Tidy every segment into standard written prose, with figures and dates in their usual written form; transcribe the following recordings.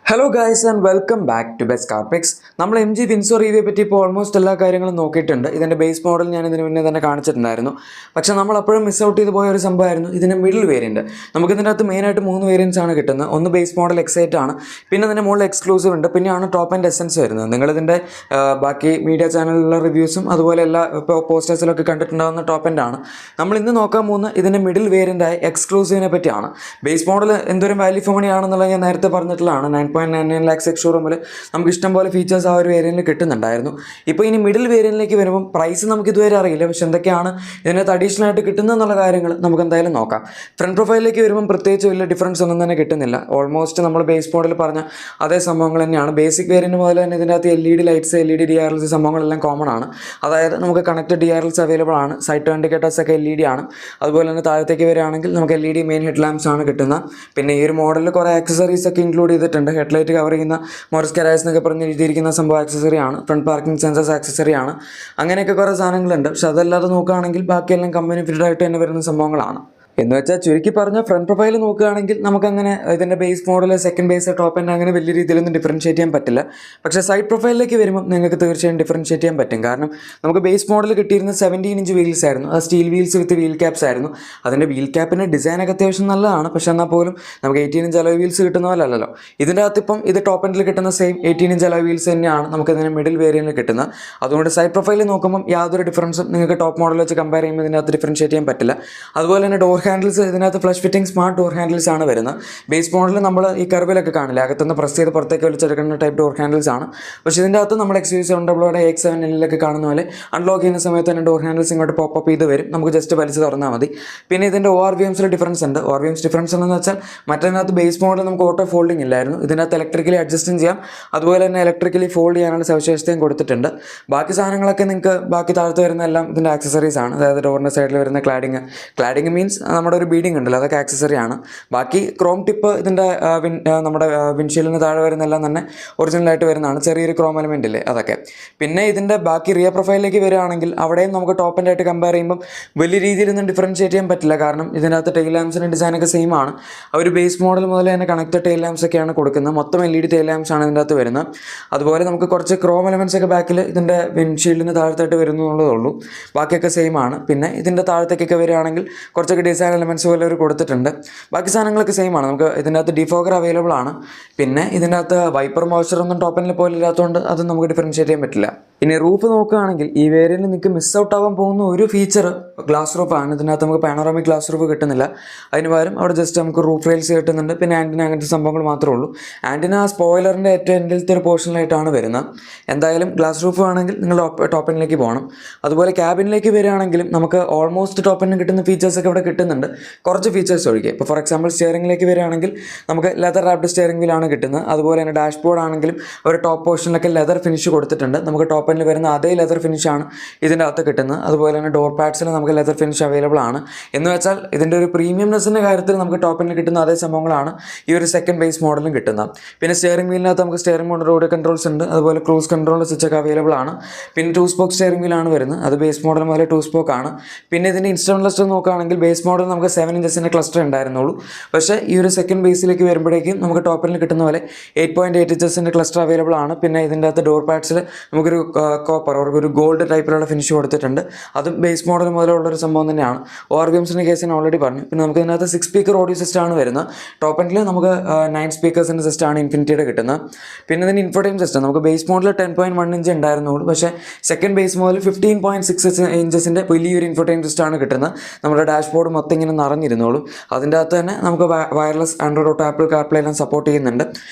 Hello guys and welcome back to best car picks. നമ്മൾ M G Windsor review പറ്റി ഇപ്പോൾ almost എല്ലാ കാര്യങ്ങളും നോക്കിയിട്ടുണ്ട്. ഇതിൻ്റെ ബേസ് മോഡൽ ഞാൻ ഇതിന് മുന്നേ തന്നെ കാണിച്ചിട്ടുണ്ടായിരുന്നു. പക്ഷേ നമ്മൾ അപ്പോഴും മിസ് ഔട്ട് ചെയ്ത് പോയ ഒരു സംഭവമായിരുന്നു ഇതിൻ്റെ മിഡിൽ വേരിയൻറ്റ്. നമുക്ക് ഇതിൻ്റെ അകത്ത് മെയിനായിട്ട് 3 വേരിയൻസ് ആണ് കിട്ടുന്നത്. ഒന്ന് ബേസ് മോഡൽ എക്സൈറ്റ് ആണ്, പിന്നെ അതിൻ്റെ മുകളിൽ എക്സ്ക്ലൂസീവ് ഉണ്ട്, പിന്നെയാണ് ടോപ്പ് ആൻഡ് എസൻസ് വരുന്നത്. നിങ്ങളിതിൻ്റെ ബാക്കി മീഡിയ ചാനലിലുള്ള റിവ്യൂസും അതുപോലെ എല്ലാ ഇപ്പോൾ പോസ്റ്റേഴ്സിലൊക്കെ കണ്ടിട്ടുണ്ടാകുന്ന ടോപ്പ് ആൻഡ് ആണ്. നമ്മൾ ഇന്ന് നോക്കാൻ പോകുന്ന ഇതിൻ്റെ മിഡിൽ വേരിയൻ്റായ എക്സ്ക്ലൂസീവിനെ പറ്റിയാണ്. ബേസ് മോഡൽ എന്തോരം വാല്യൂ ഫോർ മണി ആണെന്നുള്ളത് ഞാൻ നേരത്തെ പറഞ്ഞിട്ടുള്ളതാണ്. 9.99 lakhs ഷോറൂമിൽ നമുക്ക് ഇഷ്ടംപോലെ ഫീച്ചേഴ്സ് ആ ഒരു വേരിയൻറ്റിൽ കിട്ടുന്നുണ്ടായിരുന്നു. ഇപ്പോൾ ഇനി മിഡിൽ വേരിയൻറ്റിലേക്ക് വരുമ്പോൾ പ്രൈസ് നമുക്ക് ഇതുവരെ അറിയില്ല, പക്ഷേ എന്തൊക്കെയാണ് ഇതിനകത്ത് അഡീഷണൽ ആയിട്ട് കിട്ടുന്നതെന്നുള്ള കാര്യങ്ങൾ നമുക്ക് എന്തായാലും നോക്കാം. ഫ്രണ്ട് പ്രൊഫൈലിലേക്ക് വരുമ്പോൾ പ്രത്യേകിച്ച് വലിയ ഡിഫറൻസ് ഒന്നും തന്നെ കിട്ടുന്നില്ല. ഓൾമോസ്റ്റ് നമ്മൾ ബേസ് മോഡൽ പറഞ്ഞ അതേ സംഭവങ്ങൾ തന്നെയാണ്. ബേസിക് വേരിയൻറ്റ് മുതൽ തന്നെ ഇതിൻ്റെ അകത്ത് LED ലൈറ്റ്സ്, LED DRLs സംഭവങ്ങളെല്ലാം കോമൺ ആണ്. അതായത് നമുക്ക് കണക്റ്റഡ് DRLs അവൈലബിൾ ആണ്. സൈഡ് ഇൻഡിക്കേറ്റേഴ്സ് ഒക്കെ LED ആണ്. അതുപോലെ തന്നെ താഴത്തേക്ക് വരികയാണെങ്കിൽ നമുക്ക് LED മെയിൻ ഹെഡ് ലാംപ്സ് ആണ് കിട്ടുന്നത്. പിന്നെ ഈ ഒരു മോഡലിൽ കുറേ ആക്സസറീസ് ഒക്കെ ഇൻക്ലൂഡ് ചെയ്തിട്ടുണ്ട്. ഹെഡ്ലൈറ്റ് കവർ ചെയ്യുന്ന മോറിസ് കരാസ് എന്നൊക്കെ പറഞ്ഞ് എഴുതിയിരിക്കുന്ന സംഭവം ആക്സസറി ആണ്. ഫ്രണ്ട് പാർക്കിംഗ് സെൻസേഴ്സ് ആക്സസറി ആണ്. അങ്ങനെയൊക്കെ കുറേ സാധനങ്ങളുണ്ട്. പക്ഷെ അതല്ലാതെ നോക്കുകയാണെങ്കിൽ ബാക്കിയെല്ലാം കമ്പനി ഫിറ്റഡ് ആയിട്ട് തന്നെ വരുന്ന സംഭവങ്ങളാണ്. എന്ന് വെച്ചാൽ ചുരുക്കി പറഞ്ഞ ഫ്രണ്ട് പ്രൊഫൈൽ നോക്കുകയാണെങ്കിൽ നമുക്കങ്ങനെ ഇതിൻ്റെ base model, second base, top end അങ്ങനെ വലിയ രീതിയിലൊന്നും ഡിഫറൻഷ്യേറ്റ് ചെയ്യാൻ പറ്റില്ല. പക്ഷേ സൈഡ് പ്രൊഫൈലിലേക്ക് വരുമ്പോൾ നിങ്ങൾക്ക് തീർച്ചയായും ഡിഫറൻഷ്യേറ്റ് ചെയ്യാൻ പറ്റും. കാരണം നമുക്ക് ബേസ് മോഡൽ കിട്ടിയിരുന്ന 17 ഇഞ്ച് വീൽസ് ആയിരുന്നു. അത് സ്റ്റീൽ വീൽസ് വിത്ത് വീൽ ക്യാപ്സ് ആയിരുന്നു. അതിൻ്റെ വീൽ ക്യാപ്പിൻ്റെ ഡിസൈനൊക്കെ അത്യാവശ്യം നല്ലതാണ്. പക്ഷേ എന്നാൽ പോലും നമുക്ക് 18 ഇഞ്ച് അലോയ് വീൽസ് കിട്ടുന്ന പോലെ അല്ലല്ലോ. ഇതിൻ്റെ അകത്ത് ഇപ്പം ഇത് ടോപ്പ് എൻഡിൽ കിട്ടുന്ന സെയിം 18 ഇഞ്ച് അലോയ് വീൽസ് തന്നെയാണ് നമുക്ക് ഇതിന് മിഡിൽ വേരിയൻറ്റിൽ കിട്ടുന്നത്. അതുകൊണ്ട് സൈഡ് പ്രൊഫൈലിൽ നോക്കുമ്പോൾ യാതൊരു ഡിഫറൻസും നിങ്ങൾക്ക് ടോപ്പ് മോഡൽ വെച്ച് കമ്പയർ ചെയ്യുമ്പോൾ ഇതിനകത്ത് ഡിഫറൻഷ്യേറ്റ് ചെയ്യാൻ പറ്റില്ല. അതുപോലെ തന്നെ ഡോർ ഹാൻഡിൽസ് ഇതിനകത്ത് flush fitting smart door handles ആണ് വരുന്നത്. ബേസ് മോഡലിൽ നമ്മൾ ഈ കർവിലൊക്കെ കാണില്ല, അകത്തുനിന്ന് പ്രസ് ചെയ്ത് പുറത്തേക്ക് വലിച്ചെടുക്കുന്ന ടൈപ്പ് ഡോർ ഹാൻഡിൽസ് ആണ്. പക്ഷേ ഇതിൻ്റെ അകത്ത് നമ്മൾ XUV700 X7L കാണുന്ന പോലെ അൺലോക്ക് ചെയ്യുന്ന സമയത്ത് തന്നെ ഡോർ ഹാൻഡിൽസ് ഇങ്ങോട്ട് പോപ്പ് ചെയ്ത് വരും. നമുക്ക് ജസ്റ്റ് വലിച്ച് തുറന്നാൽ മതി. പിന്നെ ഇതിൻ്റെ ORVMസിൽ ഡിഫറൻസ് ഉണ്ട്. ORVMs ഡിഫറൻസ് എന്ന് വെച്ചാൽ മറ്റതിനകത്ത് ബേസ് മോഡൽ നമുക്ക് ഓട്ടോ ഫോൾഡിംഗ് ഇല്ലായിരുന്നു. ഇതിനകത്ത് ഇലക്ട്രിക്കലി അഡ്ജസ്റ്റും ചെയ്യാം, അതുപോലെ തന്നെ ഇലക്ട്രിക്കലി ഫോൾഡ് ചെയ്യാനുള്ള സവിശേഷതയും കൊടുത്തിട്ടുണ്ട്. ബാക്കി സാധനങ്ങളൊക്കെ നിങ്ങൾക്ക് ബാക്കി താഴത്ത് വരുന്ന എല്ലാം ഇതിൻ്റെ ആക്സസറീസ് ആണ്. അതായത് ഡോറിൻ്റെ സൈഡിൽ വരുന്ന ക്ലാഡിങ് മീൻസ് നമ്മുടെ ഒരു ബീഡിംഗ് ഉണ്ടല്ലോ, അതൊക്കെ ആക്സസറി ആണ്. ബാക്കി ക്രോം ടിപ്പ് ഇതിൻ്റെ നമ്മുടെ വിൻഷീൽഡിന് താഴെ വരുന്നെല്ലാം തന്നെ ഒറിജിനലായിട്ട് വരുന്നതാണ്. ചെറിയൊരു ക്രോം എലമെൻ്റ് ഇല്ലേ, അതൊക്കെ. പിന്നെ ഇതിൻ്റെ ബാക്കി റിയർ പ്രൊഫൈലിലേക്ക് വരികയാണെങ്കിൽ അവിടെയും നമുക്ക് ടോപ്പ് ആൻഡ് ആയിട്ട് കമ്പയർ ചെയ്യുമ്പം വലിയ രീതിയിലൊന്നും ഡിഫറൻഷ്യേറ്റ് ചെയ്യാൻ പറ്റില്ല. കാരണം ഇതിനകത്ത് ടെയിൽ ലാംപ്സിൻ്റെ ഡിസൈനൊക്കെ സെയിം ആണ്. അവർ ബേസ് മോഡൽ മുതൽ തന്നെ കണക്റ്റഡ് ടെയിൽ ലാംപ്സ് ഒക്കെയാണ് കൊടുക്കുന്നത്. മൊത്തം LED ടെയിൽ ലാംപ്സ് ആണ് ഇതിൻ്റെ അകത്ത് വരുന്നത്. അതുപോലെ നമുക്ക് കുറച്ച് ക്രോം എലമെൻറ്റ്സ് ഒക്കെ ബാക്കിൽ ഇതിൻ്റെ വിൻഷീൽഡിന് താഴത്തായിട്ട് വരുന്നുള്ളതേ ഉള്ളൂ. ബാക്കിയൊക്കെ സെയിം ആണ്. പിന്നെ ഇതിൻ്റെ താഴത്തേക്കൊക്കെ വരികയാണെങ്കിൽ കുറച്ചൊക്കെ ഡിസൈൻ എലമെൻറ്റ്സ് പോലെ അവർ കൊടുത്തിട്ടുണ്ട്. ബാക്കി സാധനങ്ങളൊക്കെ സെയിം ആണ്. നമുക്ക് ഇതിൻ്റെ അകത്ത് ഡിഫോഗർ അവൈലബിൾ ആണ്. പിന്നെ ഇതിൻ്റെ അകത്ത് വൈപ്പർ മോയ്സ്ചറൊന്നും ടോപ്പ് എൻഡിൽ പോലെ ഇല്ലാത്തതുകൊണ്ട് അത് നമുക്ക് ഡിഫറൻഷ്യേറ്റ് ചെയ്യാൻ പറ്റില്ല. ഇനി റൂഫ് നോക്കുകയാണെങ്കിൽ ഈ വേരിയൻറ്റിൽ നിങ്ങൾക്ക് മിസ് ഔട്ട് ആവാൻ പോകുന്ന ഒരു ഫീച്ചർ ഗ്ലാസ് റൂഫാണ്. ഇതിനകത്ത് നമുക്ക് പാനോറാമിക് ഗ്ലാസ് റൂഫ് കിട്ടുന്നില്ല. അതിന് പകരം അവിടെ ജസ്റ്റ് നമുക്ക് റൂഫ് റെയിൽസ് കിട്ടുന്നുണ്ട്. പിന്നെ ആൻറ്റിന, അങ്ങനത്തെ സംഭവങ്ങൾ മാത്രമേ ഉള്ളൂ. ആൻറ്റിന ആ സ്പോയിലറിൻ്റെ ഏറ്റവും എൻഡിലത്തെ ഒരു പോർഷനിലായിട്ടാണ് വരുന്നത്. എന്തായാലും ഗ്ലാസ് റൂഫ് ആണെങ്കിൽ നിങ്ങൾ ടോപ്പ് എൻഡിലേക്ക് പോകണം. അതുപോലെ ക്യാബിനിലേക്ക് വരികയാണെങ്കിലും നമുക്ക് ഓൾമോസ്റ്റ് ടോപ്പ് എൻഡിൽ കിട്ടുന്ന ഫീച്ചേഴ്സൊക്കെ ഇവിടെ കിട്ടുന്നുണ്ട്, കുറച്ച് ഫീച്ചേഴ്സ് ഒഴികെ. ഇപ്പോൾ ഫോർ എക്സാമ്പിൾ സ്റ്റിയറിംഗിലേക്ക് വരികയാണെങ്കിൽ നമുക്ക് ലെതർ റാപ്ഡ് സ്റ്റിയറിംഗ് വീലാണ് കിട്ടുന്നത്. അതുപോലെ തന്നെ ഡാഷ്ബോർഡ് ആണെങ്കിലും ഒരു ടോപ്പ് പോർഷനിലൊക്കെ ലെതർ ഫിനിഷ് കൊടുത്തിട്ടുണ്ട്. നമുക്ക് ടോപ്പ് എൻഡിൽ വരുന്ന അതേ ലെതർ ഫിനിഷാണ് ഇതിൻ്റെ അകത്ത് കിട്ടുന്നത്. അതുപോലെ തന്നെ ഡോർ പാഡ്സിൽ നമുക്ക് ലെതർ ഫിനിഷ് അവൈലബിൾ ആണ്. എന്ന് വെച്ചാൽ ഇതിൻ്റെ ഒരു പ്രീമിയംനെസ്സിൻ്റെ കാര്യത്തിൽ നമുക്ക് ടോപ്പ് എൻഡിൽ കിട്ടുന്ന അതേ സംഭവങ്ങളാണ് ഈ ഒരു സെക്കൻഡ് ബേസ് മോഡലും കിട്ടുന്നത്. പിന്നെ സ്റ്റിയറിംഗ് വീലിനകത്ത് നമുക്ക് സ്റ്റിയറിംഗ് മോഡ് റോഡ് കൺട്രോൾസ് ഉണ്ട്. അതുപോലെ ക്രൂസ് കൺട്രോൾ സ്വിച്ചൊക്കെ അവൈലബിൾ ആണ്. പിന്നെ 2 സ്പോക്ക് സ്റ്റിയറിംഗ് വീലാണ് വരുന്നത്. അത് ബേസ് മോഡൽ മുതൽ 2 സ്പോക്ക് ആണ്. പിന്നെ ഇതിൻ്റെ ഇൻസ്ട്രുമെൻ്റ് ക്ലസ്റ്റർ നോക്കുകയാണെങ്കിൽ ബേസ് മോഡൽ നമുക്ക് 7 ഇഞ്ചസിൻ്റെ ക്ലസ്റ്റർ ഉണ്ടായിരുന്നുള്ളൂ. പക്ഷേ ഈ ഒരു സെക്കൻഡ് ബേസിലേക്ക് വരുമ്പോഴേക്കും നമുക്ക് ടോപ്പ് എൻഡിൽ കിട്ടുന്ന പോലെ 8.8 ഇഞ്ചസിൻ്റെ ക്ലസ്റ്റർ അവൈലബിൾ ആണ്. പിന്നെ ഇതിൻ്റെ അകത്ത് ഡോർ പാഡ്സിൽ നമുക്കൊരു കോപ്പർ ഒരു ഗോൾഡ് ടൈപ്പിലുള്ള ഫിനിഷ് കൊടുത്തിട്ടുണ്ട്. അതും ബേസ് മോഡൽ മുതലുള്ളൊരു സംഭവം തന്നെയാണ്. ORVMസിൻ്റെ കേസ് ഞാൻ ഓൾറെഡി പറഞ്ഞു. പിന്നെ നമുക്ക് ഇതിനകത്ത് 6 സ്പീക്കർ ഓഡിയോ സിസ്റ്റമാണ് വരുന്നത്. ടോപ്പ് എൻഡിൽ നമുക്ക് 9 സ്പീക്കേഴ്സിൻ്റെ സിസ്റ്റമാണ് ഇൻഫിനിറ്റിയുടെ കിട്ടുന്നത്. പിന്നെ ഇതിൻ്റെ ഇൻഫോർടൈൻമെൻറ്റ് സിസ്റ്റം നമുക്ക് ബേസ് മോഡൽ 10.1 ഇഞ്ച് ഉണ്ടായിരുന്നുള്ളൂ. പക്ഷേ സെക്കൻഡ് ബേസ് മോഡൽ 15.6 ഇഞ്ചസിൻ്റെ വലിയൊരു ഇൻഫോർടൈൻമെൻറ്റ് സിസ്റ്റമാണ് കിട്ടുന്നത്. നമ്മുടെ ഡാഷ്ബോർഡ് മൊത്തം ഇങ്ങനെ നിറഞ്ഞിരുന്നോളും. അതിൻ്റെ അകത്ത് തന്നെ നമുക്ക് wireless Android auto, apple CarPlay എല്ലാം സപ്പോർട്ട് ചെയ്യുന്നുണ്ട്.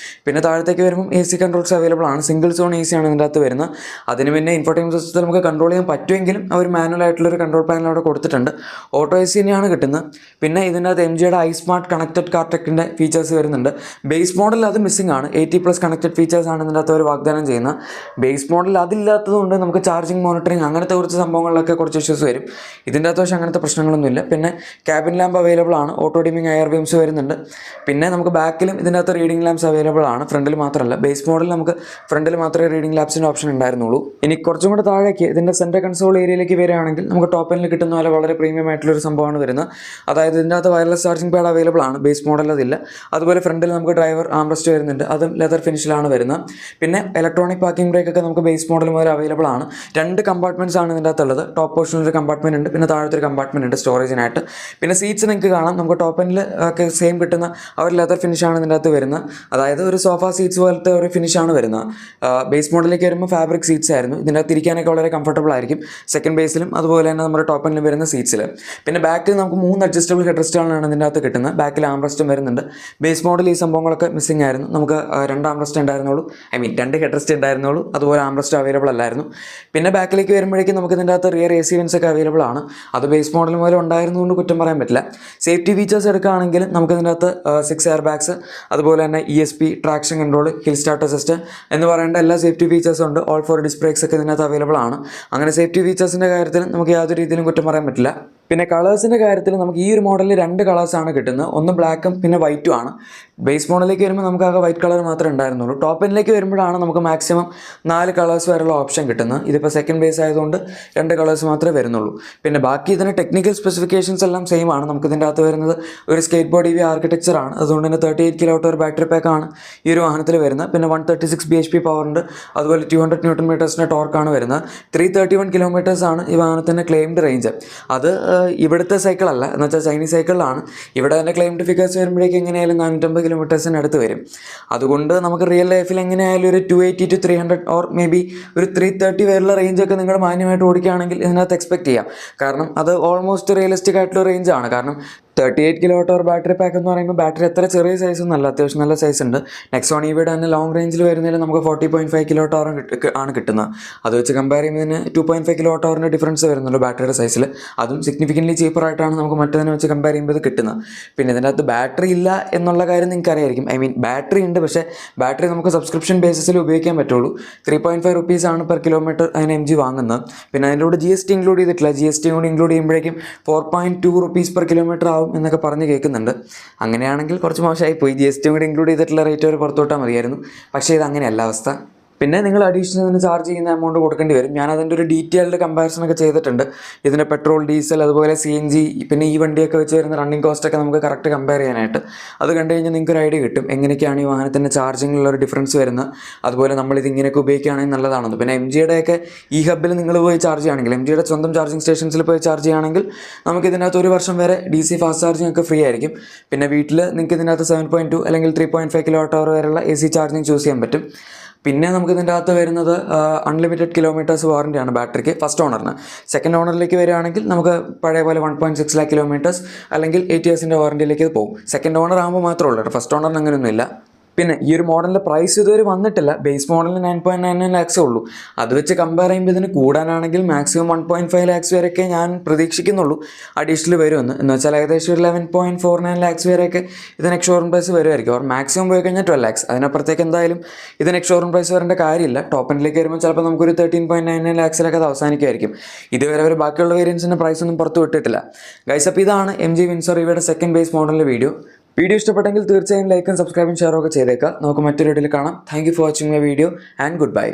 പിന്നെ താഴത്തേക്ക് വരുമ്പോൾ AC കൺട്രോൾസ് അവൈലബിൾ ആണ്. സിംഗിൾ സോൺ AC ആണ് ഇതിൻ്റെ അകത്ത് വരുന്നത്. അതിന് പിന്നെ ഇൻഫോർടൈൻമെൻറ്റ് സിസ്റ്റത്തിൽ നമുക്ക് കൺട്രോൾ ചെയ്യാൻ പറ്റുമെങ്കിലും അവർ മാനുവൽ ആയിട്ടുള്ളൊരു കൺട്രോൾ പാനൽ അവിടെ കൊടുത്തിട്ടുണ്ട്. ഓട്ടോ AC തന്നെയാണ് കിട്ടുന്നത്. പിന്നെ ഇതിൻ്റെ അകത്ത് MGയുടെ iSmart കണക്റ്റഡ് കാർ ടെക്കിൻ്റെ ഫീച്ചേഴ്സ് വരുന്നുണ്ട്. ബേസ് മോഡലിൽ അത് മിസ്സിംഗ് ആണ്. 80+ കണക്റ്റഡ് ഫീച്ചേഴ്സ് ആണ് ഇതിൻ്റെ അകത്ത് അവർ വാഗ്ദാനം ചെയ്യുന്നത്. ബേസ് മോഡലിൽ അതില്ലാത്തതുകൊണ്ട് നമുക്ക് ചാർജിങ്, മോണിറ്ററിങ് അങ്ങനത്തെ കുറച്ച് സംഭവങ്ങളിലൊക്കെ കുറച്ച് ഇഷ്യൂസ് വരും. ഇതിൻ്റെ അകത്ത് പക്ഷേ അങ്ങനത്തെ പ്രശ്നങ്ങളൊന്നുമില്ല. പിന്നെ ക്യാബിൻ ലാമ്പ് അവൈലബിൾ ആണ്. ഓട്ടോ ഡിമിങ് ARVMs വരുന്നുണ്ട്. പിന്നെ നമുക്ക് ബാക്കിലും ഇതിൻ്റെ അകത്ത് റീഡിംഗ് ലാംപ്സ് അവൈലബിൾ ആണ്. ഫ്രണ്ടിൽ മാത്രമല്ല. ബേസ് മോഡലിൽ നമുക്ക് ഫ്രണ്ടിൽ മാത്രമേ റീഡിംഗ് ലാംപ്സിൻ്റെ ഓപ്ഷൻ ഉണ്ടായിരുന്നുള്ളൂ. ഇനി കുറച്ചും കൂടെ താഴേക്ക് ഇതിൻ്റെ സെൻറ്റർ കൺസോൾ ഏരിയയിലേക്ക് വരികയാണെങ്കിൽ നമുക്ക് ടോപ്പ് എൻഡിൽ കിട്ടുന്ന പോലെ വളരെ പ്രീമിയം ആയിട്ടുള്ളൊരു സംഭവമാണ് വരുന്നത്. അതായത് ഇതിൻ്റെ അകത്ത് വയർലെസ് ചാർജിംഗ് പാഡ് അവൈലബിൾ ആണ്, ബേസ് മോഡൽ അതില്ല. അതുപോലെ ഫ്രണ്ടിൽ നമുക്ക് ഡ്രൈവർ ആംറസ്റ്റ് വരുന്നുണ്ട്, അതും ലെതർ ഫിനിഷിലാണ് വരുന്നത്. പിന്നെ ഇലക്ട്രോണിക് പാർക്കിംഗ് ബ്രേക്ക് ഒക്കെ നമുക്ക് ബേസ് മോഡൽ മുതൽ അവൈലബിൾ ആണ്. 2 കമ്പാർട്ട്മെൻറ്റ്സ് ആണ് ഇതിൻ്റെ അകത്തുള്ളത്. ടോപ്പ് പോർഷനിൽ ഒരു കമ്പാർട്ട്മെൻറ്റ് ഉണ്ട്, പിന്നെ താഴത്തൊരു കമ്പാർട്ട്മെൻറ്റ് ഉണ്ട് സ്റ്റോറേജിനായിട്ട്. പിന്നെ സീറ്റ്സ് നിങ്ങൾക്ക് കാണാം, നമുക്ക് ടോപ്പ് എൻഡിൽ ഒക്കെ സെയിം കിട്ടുന്ന ആ ഒരു ലെതർ ഫിനിഷാണ് ഇതിൻ്റെ അകത്ത് വരുന്നത്. അതായത് ഒരു സോഫ സീറ്റ്സ് പോലത്തെ ഒരു ഫിനിഷാണ് വരുന്നത്. ബേസ് മോഡലിലേക്ക് വരുമ്പോൾ ഫാബ്രിക് സീറ്റ്സ് ആയിരുന്നു. ഇതിൻ്റെ അകത്ത് ഇരിക്കാനൊക്കെ വളരെ കംഫർട്ടബിൾ ആയിരിക്കും സെക്കൻഡ് ബേസിലും അതുപോലെ തന്നെ നമ്മുടെ ടോപ്പ് എൻഡിലും വരുന്ന സീറ്റ്സിൽ. പിന്നെ ബാക്കിൽ നമുക്ക് 3 അഡ്ജസ്റ്റബിൾ ഹെഡ് റെസ്റ്റുകളാണ് ഇതിൻ്റെ അകത്ത് കിട്ടുന്നത്. ബാക്കിൽ ആംറസ്റ്റും വരുന്നുണ്ട്. ബേസ് മോഡൽ ഈ സംഭവങ്ങളൊക്കെ മിസ്സിംഗ് ആയിരുന്നു. നമുക്ക് 2 ആംറസ്റ്റ് ഉണ്ടായിരുന്നുള്ളൂ, 2 ഹെഡ് റെസ്റ്റ് ഉണ്ടായിരുന്നുള്ളൂ. അതുപോലെ ആംറസ്റ്റ് അവൈലബിൾ അല്ലായിരുന്നു. പിന്നെ ബാക്കിലേക്ക് വരുമ്പോഴേക്കും നമുക്ക് ഇതിൻ്റെ അകത്ത് റിയർ AC വെൻസ് ഒക്കെ അവൈലബിൾ ആണ്. അത് ബേസ് മോഡൽ മുതൽ ഉണ്ടായിരുന്നുകൊണ്ട് കുറ്റം പറയാൻ പറ്റില്ല. സേഫ്റ്റി ഫീച്ചേഴ്സ് എടുക്കുകയാണെങ്കിൽ നമുക്ക് ഇതിൻ്റെ അകത്ത് 6 എയർ ബാഗ്സ്, അതുപോലെ തന്നെ ESP, traction control, hill start assist എന്ന് പറയേണ്ട എല്ലാ സേഫ്റ്റി ഫീച്ചേഴ്സും ഉണ്ട്. ഓൾ ഫോർ ഡിസ്ക് ബ്രേക്സ് ഒക്കെ ഇതിനകത്ത് അവൈലബിൾ ആണ്. അങ്ങനെ സേഫ്റ്റി ഫീച്ചേഴ്സിൻ്റെ കാര്യത്തിൽ നമുക്ക് യാതൊരു രീതിയിലും കുറ്റം പറയാൻ പറ്റില്ല. പിന്നെ കളേഴ്സിൻ്റെ കാര്യത്തിൽ നമുക്ക് ഈ ഒരു മോഡലിൽ 2 കളേഴ്സാണ് കിട്ടുന്നത്. ഒന്ന് ബ്ലാക്കും പിന്നെ വൈറ്റും ആണ്. ബേസ് മോഡലിലേക്ക് വരുമ്പോൾ നമുക്ക് ആകെ വൈറ്റ് കളർ മാത്രമേ ഉണ്ടായിരുന്നുള്ളൂ. ടോപ്പ് എൻഡിലേക്ക് വരുമ്പോഴാണ് നമുക്ക് മാക്സിമം 4 കളേഴ്സ് വരെയുള്ള ഓപ്ഷൻ കിട്ടുന്നത്. ഇതിപ്പോൾ സെക്കൻഡ് ബേസ് ആയതുകൊണ്ട് 2 കളേഴ്സ് മാത്രമേ വരുന്നുള്ളൂ. പിന്നെ ബാക്കി ഇതിന് ടെക്നിക്കൽ സ്പെസിഫിക്കേഷൻസ് എല്ലാം സെയിം ആണ്. നമുക്ക് ഇതിൻ്റെ അകത്ത് വരുന്നത് ഒരു സ്കേറ്റ് ബോർഡ് EV ആർക്കിടെക്ചർ ആണ്. അതുകൊണ്ട് തന്നെ 38 kWh ബാറ്ററി പാക്കാണ് ഈ ഒരു വാഹനത്തിൽ വരുന്നത്. പിന്നെ 136 bhp പവർ ഉണ്ട്. അതുപോലെ 200 Nm ടോർക്കാണ് വരുന്നത്. 331 km ആണ് ഈ വാഹനത്തിൻ്റെ ക്ലെയിംഡ് റേഞ്ച്. അത് ഇവിടുത്തെ സൈക്കിളല്ല, എന്ന് വെച്ചാൽ ചൈനീസ് സൈക്കിളിലാണ്. ഇവിടെ തന്നെ ക്ലെയിംഡ് ഫിഗേഴ്സ് വരുമ്പോഴേക്കും എങ്ങനെയായാലും 450 km അടുത്ത് വരും. അതുകൊണ്ട് നമുക്ക് റിയൽ ലൈഫിൽ എങ്ങനെയായാലും ഒരു 280 to 300 ഓർ മേ ബി ഒരു 330 വരെയുള്ള റേഞ്ചൊക്കെ നിങ്ങൾ മാന്യമായിട്ട് ഓടിക്കുകയാണെങ്കിൽ ഇതിനകത്ത് എക്സ്പെക്ട് ചെയ്യാം. കാരണം അത് ഓൾമോസ്റ്റ് റിയലിസ്റ്റിക് ആയിട്ടുള്ള റേഞ്ചാണ്. കാരണം 38 kWh ബാറ്ററി പാക്ക് എന്ന് പറയുമ്പോൾ ബാറ്ററി അത്ര ചെറിയ സൈസൊന്നും അല്ല, അത്യാവശ്യം നല്ല സൈസ് ഉണ്ട്. നെക്സോൺ EVയുടെ തന്നെ ലോങ് റേഞ്ചിൽ വരുന്നതിൽ നമുക്ക് 40.5 kWh ആണ് കിട്ടുന്നത്. അത് വെച്ച് കമ്പയർ ചെയ്യുന്നതിന് 2.5 kWhന്റെ ഡിഫറൻസ് വരുന്നുള്ളൂ ബാറ്ററിയുടെ സൈസിൽ. അതും സിഗ്നിഫിക്കൻ്റ്ലി ചീപ്പറായിട്ടാണ് നമുക്ക് മറ്റതിനെ വെച്ച് കമ്പയർ ചെയ്യുമ്പോൾ ഇത് കിട്ടുന്നത്. പിന്നെ ഇതിൻ്റെ അകത്ത് ബാറ്ററി ഇല്ല എന്നുള്ള കാര്യം നിങ്ങൾക്ക് അറിയായിരിക്കും. ബാറ്ററി ഉണ്ട്, പക്ഷേ ബാറ്ററി നമുക്ക് സബ്സ്ക്രിപ്ഷൻ ബേസിസിൽ ഉപയോഗിക്കാൻ പറ്റുള്ളൂ. 3.5 rupees ആണ് പെർ കിലോമീറ്റർ അതിന് MG വാങ്ങുന്നത്. പിന്നെ അതിൻ്റെ കൂടെ GST ഇൻക്ലൂഡ് ചെയ്തിട്ടില്ല. GST കൂടി ഇൻക്ലൂഡ് ചെയ്യുമ്പോഴേക്കും 4.2 rupees പെർ കിലോമീറ്റർ ആവും എന്നൊക്കെ പറഞ്ഞ് കേൾക്കുന്നുണ്ട്. അങ്ങനെയാണെങ്കിൽ കുറച്ച് മോശമായി പോയി. GST കൂടി ഇൻക്ലൂഡ് ചെയ്തിട്ടുള്ള റേറ്റ് അവർ പുറത്തോട്ടാൽ മതിയായിരുന്നു. പക്ഷേ ഇത് അങ്ങനെയല്ല അവസ്ഥ. പിന്നെ നിങ്ങൾ അഡീഷണൽ ഇതിന് ചാർജ് ചെയ്യുന്ന എമൗണ്ട് കൊടുക്കേണ്ടി വരും. ഞാൻ അതിൻ്റെ ഒരു ഡീറ്റെയിൽഡ് കമ്പാരിസണൊക്കെ ചെയ്തിട്ടുണ്ട്. ഇതിൻ്റെ പെട്രോൾ, ഡീസൽ, അതുപോലെ CNG, പിന്നെ ഈ വണ്ടിയൊക്കെ വെച്ച് വരുന്ന റണ്ണിങ് കോസ്റ്റൊക്കെ നമുക്ക് കറക്റ്റ് കമ്പയർ ചെയ്യാനായിട്ട്. അത് കണ്ടു കഴിഞ്ഞാൽ നിങ്ങൾക്ക് ഒരു ഐഡിയ കിട്ടും എങ്ങനെയൊക്കെയാണ് ഈ വാഹനത്തിൻ്റെ ചാർജിങ്ങിലുള്ള ഒരു ഡിഫറൻസ് വരുന്നത്. അതുപോലെ നമ്മളിത് ഇങ്ങനെയൊക്കെ ഉപയോഗിക്കുകയാണെങ്കിൽ നല്ലതാണെന്ന്. പിന്നെ MGയുടെയൊക്കെ ഈ ഹബ്ബിൽ നിങ്ങൾ പോയി ചാർജ് ചെയ്യുകയാണെങ്കിൽ, MGയുടെ സ്വന്തം ചാർജിങ് സ്റ്റേഷൻസിൽ പോയി ചാർജ് ചെയ്യുകയാണെങ്കിൽ നമുക്ക് ഇതിനകത്ത് 1 വർഷം വരെ DC ഫാസ്റ്റ് ചാർജിങ് ഒക്കെ ഫ്രീ ആയിരിക്കും. പിന്നെ വീട്ടിൽ നിങ്ങൾക്ക് ഇതിനകത്ത് 7.2 അല്ലെങ്കിൽ 3.5 kWh വരെയുള്ള AC ചാർജിങ് ചൂസ് ചെയ്യാൻ പറ്റും. പിന്നെ നമുക്ക് ഇതിൻ്റെ അകത്ത് വരുന്നത് അൺലിമിറ്റഡ് കിലോമീറ്റേഴ്സ് വാറൻറ്റിയാണ് ബാറ്ററിക്ക് ഫസ്റ്റ് ഓണറിന്. സെക്കൻഡ് ഓണറിലേക്ക് വരികയാണെങ്കിൽ നമുക്ക് പഴയ പോലെ 1.6 lakh kilometers അല്ലെങ്കിൽ 8 yearsൻ്റെ വാറൻറ്റിയിലേക്ക് പോകും. സെക്കൻഡ് ഓണർ ആകുമ്പോൾ മാത്രമേ ഉള്ളൂ, ഫസ്റ്റ് ഓണറിന് അങ്ങനെയൊന്നുമില്ല. പിന്നെ ഈ ഒരു മോഡലിൻ്റെ പ്രൈസ് ഇതുവരെ വന്നിട്ടില്ല. ബേസ് മോഡലിന് 9.99 lakhs ഉള്ളൂ. അത് വെച്ച് കമ്പയർ ചെയ്യുമ്പോൾ ഇതിന് കൂടാനാണെങ്കിൽ മാക്സിമം 1.5 lakhs വരെയൊക്കെ ഞാൻ പ്രതീക്ഷിക്കുന്നുള്ളൂ അഡീഷണൽ വരുമെന്ന്. എന്ന് വെച്ചാൽ ഏകദേശം ഒരു 11.49 lakhs വരെയൊക്കെ ഇതിന് എക്സ്ഷോറൂം പ്രൈസ് വരുമായിരിക്കും. ഓർ മാക്സിമം പോയി കഴിഞ്ഞാൽ 12 lakhs. അതിനപ്പുറത്തേക്ക് എന്തായാലും ഇതിന് എക്സ്ഷോറൂം പ്രൈസ് വരേണ്ട കാര്യമില്ല. ടോപ്പ് എൻഡിലേക്ക് വരുമ്പോൾ ചിലപ്പോൾ നമുക്കൊരു 13.99 lakhsലൊക്കെ അത് അവസാനിക്കുമായിരിക്കും. ഇതുവരെ അവർ ബാക്കിയുള്ള വേരിയൻസിൻ്റെ പ്രൈസ് ഒന്നും പുറത്ത് വിട്ടിട്ടില്ല. ഗൈസ്, അപ്പോൾ ഇതാണ് MG വിൻസോർ EVയുടെ സെക്കൻഡ് ബേസ് മോഡലിൻ്റെ വീഡിയോ ഇഷ്ടപ്പെട്ടെങ്കിൽ തീർച്ചയായും ലൈക്കും സബ്സ്ക്രൈബും ഷെയറും ഒക്കെ ചെയ്തേക്കാം. നമുക്ക് മറ്റൊരു വീഡിയോയിൽ കാണാം. Thank you for watching my video and good bye.